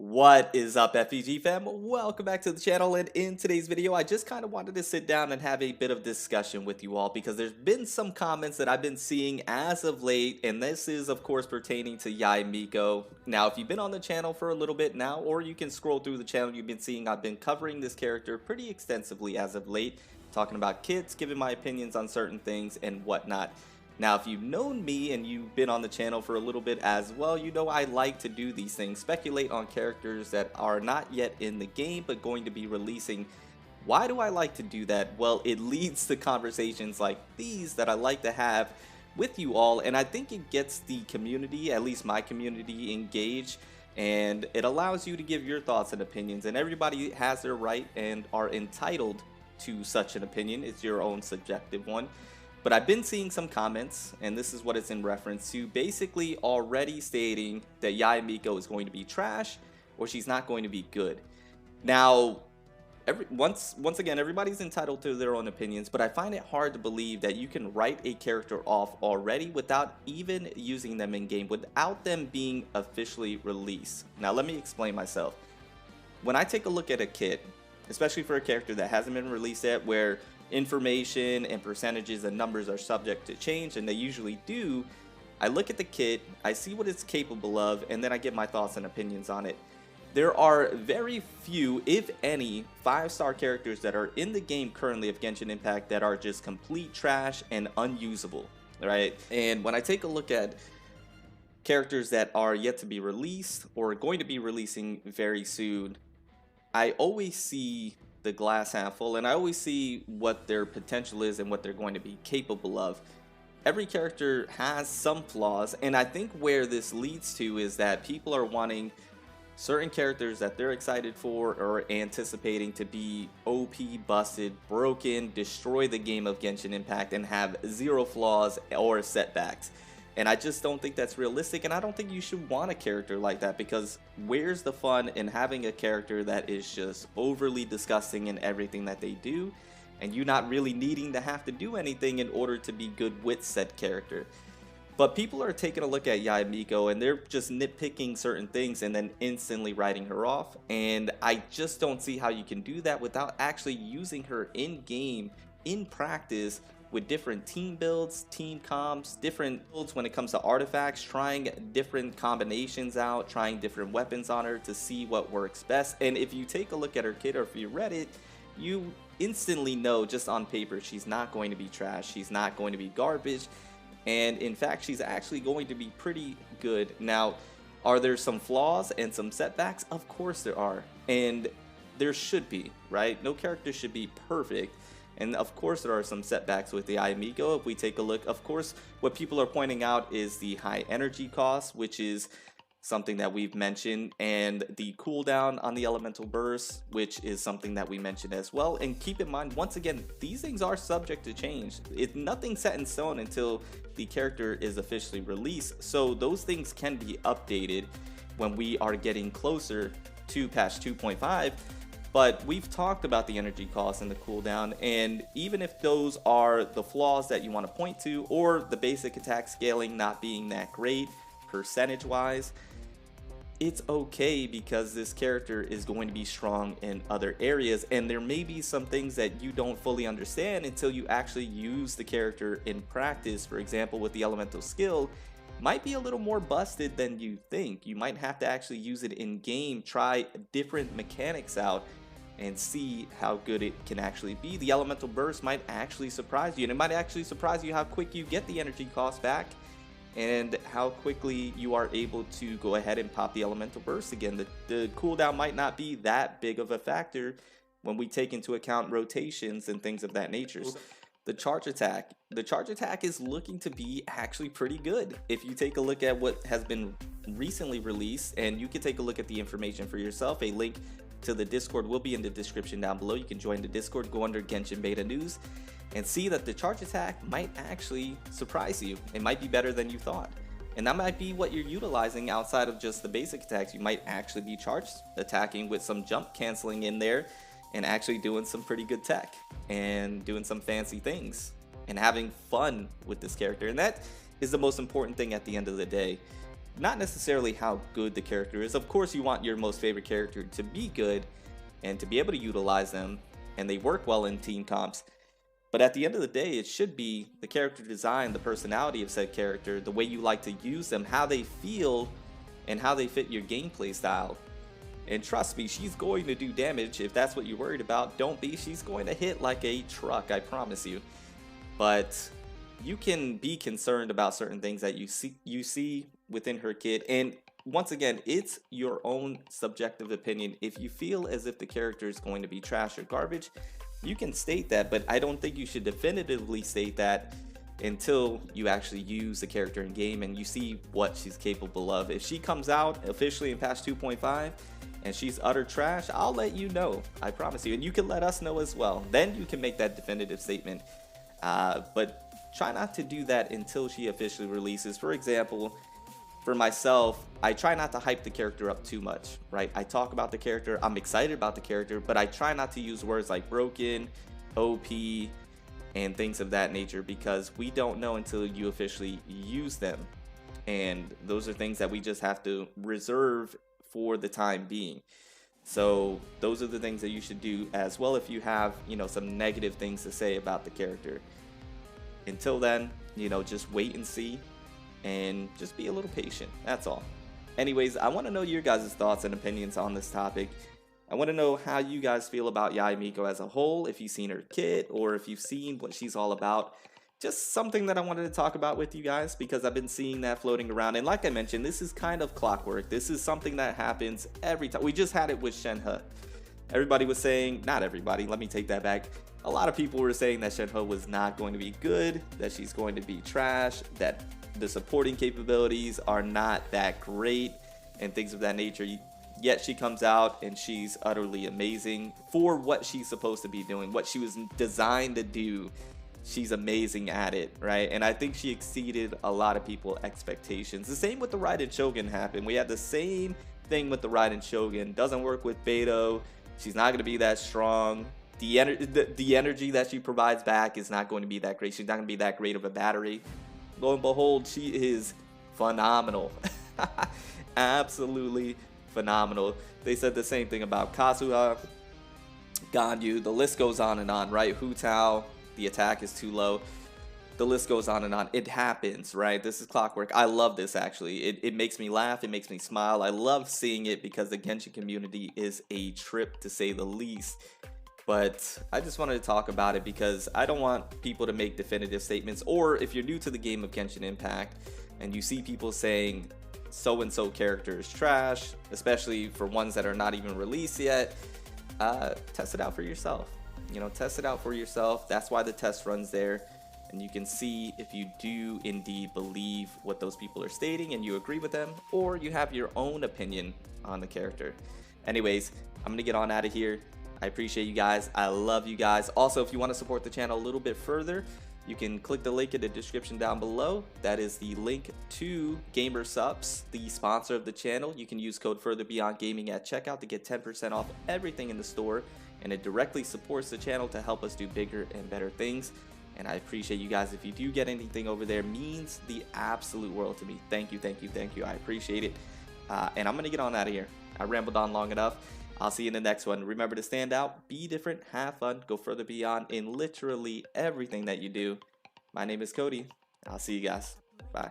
What is up, FEG fam? Welcome back to the channel, and in today's video I just kind of wanted to sit down and have a bit of discussion with you all because there's been some comments that I've been seeing as of late, and this is of course pertaining to Yae Miko. Now if you've been on the channel for a little bit now, or you can scroll through the channel, you've been seeing I've been covering this character pretty extensively as of late, talking about kits, giving my opinions on certain things and whatnot. Now, if you've known me and you've been on the channel for a little bit as well, you know I like to do these things, speculate on characters that are not yet in the game but going to be releasing. Why do I like to do that? Well, it leads to conversations like these that I like to have with you all, and I think it gets the community, at least my community, engaged, and it allows you to give your thoughts and opinions, and everybody has their right and are entitled to such an opinion. It's your own subjective one. But I've been seeing some comments, and this is what it's in reference to, basically already stating that Yae Miko is going to be trash or she's not going to be good. Now, once again, everybody's entitled to their own opinions, but I find it hard to believe that you can write a character off already without even using them in game, without them being officially released. Now, let me explain myself. When I take a look at a kit, especially for a character that hasn't been released yet, where information and percentages and numbers are subject to change, and they usually do, I look at the kit, I see what it's capable of, and then I give my thoughts and opinions on it. There are very few, if any, 5-star characters that are in the game currently of Genshin Impact that are just complete trash and unusable, right? And when I take a look at characters that are yet to be released or going to be releasing very soon, I always see the glass half full, and I always see what their potential is and what they're going to be capable of. Every character has some flaws, and I think where this leads to is that people are wanting certain characters that they're excited for or anticipating to be OP, busted, broken, destroy the game of Genshin Impact, and have zero flaws or setbacks. And I just don't think that's realistic, and I don't think you should want a character like that, because where's the fun in having a character that is just overly disgusting in everything that they do, and you not really needing to have to do anything in order to be good with said character? But people are taking a look at Yae Miko and they're just nitpicking certain things and then instantly writing her off, and I just don't see how you can do that without actually using her in game, in practice, with different team builds, team comps, different builds when it comes to artifacts, trying different combinations out, trying different weapons on her to see what works best. And if you take a look at her kit, or if you read it, you instantly know just on paper she's not going to be trash, she's not going to be garbage, and in fact she's actually going to be pretty good. Now, are there some flaws and some setbacks? Of course there are, and there should be, right? No character should be perfect. And of course there are some setbacks with the Yae Miko. If we take a look, of course, what people are pointing out is the high energy cost, which is something that we've mentioned, and the cooldown on the elemental burst, which is something that we mentioned as well. And keep in mind, once again, these things are subject to change. Nothing's set in stone until the character is officially released, so those things can be updated when we are getting closer to patch 2.5. But we've talked about the energy cost and the cooldown, and even if those are the flaws that you want to point to, or the basic attack scaling not being that great percentage wise, it's okay, because this character is going to be strong in other areas, and there may be some things that you don't fully understand until you actually use the character in practice. For example, with the elemental skill, might be a little more busted than you think. You might have to actually use it in game, try different mechanics out, and see how good it can actually be. The elemental burst might actually surprise you, and it might actually surprise you how quick you get the energy cost back and how quickly you are able to go ahead and pop the elemental burst again. The cooldown might not be that big of a factor when we take into account rotations and things of that nature. So the charge attack is looking to be actually pretty good. If you take a look at what has been recently released, and you can take a look at the information for yourself, a link to the Discord will be in the description down below. You can join the Discord, go under Genshin Beta News, and see that the charge attack might actually surprise you. It might be better than you thought, and that might be what you're utilizing outside of just the basic attacks. You might actually be charge attacking with some jump canceling in there, and actually doing some pretty good tech and doing some fancy things and having fun with this character. And that is the most important thing at the end of the day. not necessarily how good the character is. Of course, you want your most favorite character to be good and to be able to utilize them, and they work well in team comps. But at the end of the day, it should be the character design, the personality of said character, the way you like to use them, how they feel, and how they fit your gameplay style. And trust me, she's going to do damage. If that's what you're worried about, don't be. She's going to hit like a truck, I promise you. But you can be concerned about certain things that you see within her kit. And once again, it's your own subjective opinion. If you feel as if the character is going to be trash or garbage, you can state that, but I don't think you should definitively state that until you actually use the character in game and you see what she's capable of. If she comes out officially in patch 2.5 and she's utter trash, I'll let you know, I promise you, and you can let us know as well. Then you can make that definitive statement, but try not to do that until she officially releases. For example, for myself, I try not to hype the character up too much, right? I talk about the character, I'm excited about the character, but I try not to use words like broken, OP, and things of that nature, because we don't know until you officially use them. And those are things that we just have to reserve for the time being. So those are the things that you should do as well if you have, some negative things to say about the character. Until then, just wait and see. And just be a little patient, that's all. Anyways, I want to know your guys' thoughts and opinions on this topic. I want to know how you guys feel about Yae Miko as a whole, if you've seen her kit, or if you've seen what she's all about. Just something that I wanted to talk about with you guys, because I've been seeing that floating around. And like I mentioned, this is kind of clockwork. This is something that happens every time. We just had it with Shenhe. Everybody was saying, not everybody, let me take that back. A lot of people were saying that Shenhe was not going to be good, that she's going to be trash, that the supporting capabilities are not that great, and things of that nature. Yet she comes out and she's utterly amazing for what she's supposed to be doing, what she was designed to do. She's amazing at it, right? And I think she exceeded a lot of people's expectations. The same with the Raiden Shogun happened. We had the same thing with the Raiden Shogun. Doesn't work with Beto. She's not going to be that strong. The energy that she provides back is not going to be that great. She's not going to be that great of a battery. Lo and behold, she is phenomenal. Absolutely phenomenal. They said the same thing about Kazuha, Ganyu. The list goes on and on, right? Hu Tao, the attack is too low. The list goes on and on. It happens, right? This is clockwork. I love this, actually. It makes me laugh. It makes me smile. I love seeing it because the Genshin community is a trip, to say the least. But I just wanted to talk about it because I don't want people to make definitive statements. Or if you're new to the game of Genshin Impact and you see people saying so-and-so character is trash, especially for ones that are not even released yet, test it out for yourself. Test it out for yourself. That's why the test runs there. And you can see if you do indeed believe what those people are stating and you agree with them, or you have your own opinion on the character. Anyways, I'm going to get on out of here. I appreciate you guys. I love you guys. Also, if you want to support the channel a little bit further, you can click the link in the description down below. That is the link to Gamer Subs, the sponsor of the channel. You can use code FurtherBeyondGaming at checkout to get 10% off everything in the store, and it directly supports the channel to help us do bigger and better things. And I appreciate you guys. If you do get anything over there, means the absolute world to me. Thank you, thank you, thank you. I appreciate it. And I'm going to get on out of here. I rambled on long enough. I'll see you in the next one. Remember to stand out, be different, have fun, go further beyond in literally everything that you do. My name is Cody. I'll see you guys. Bye.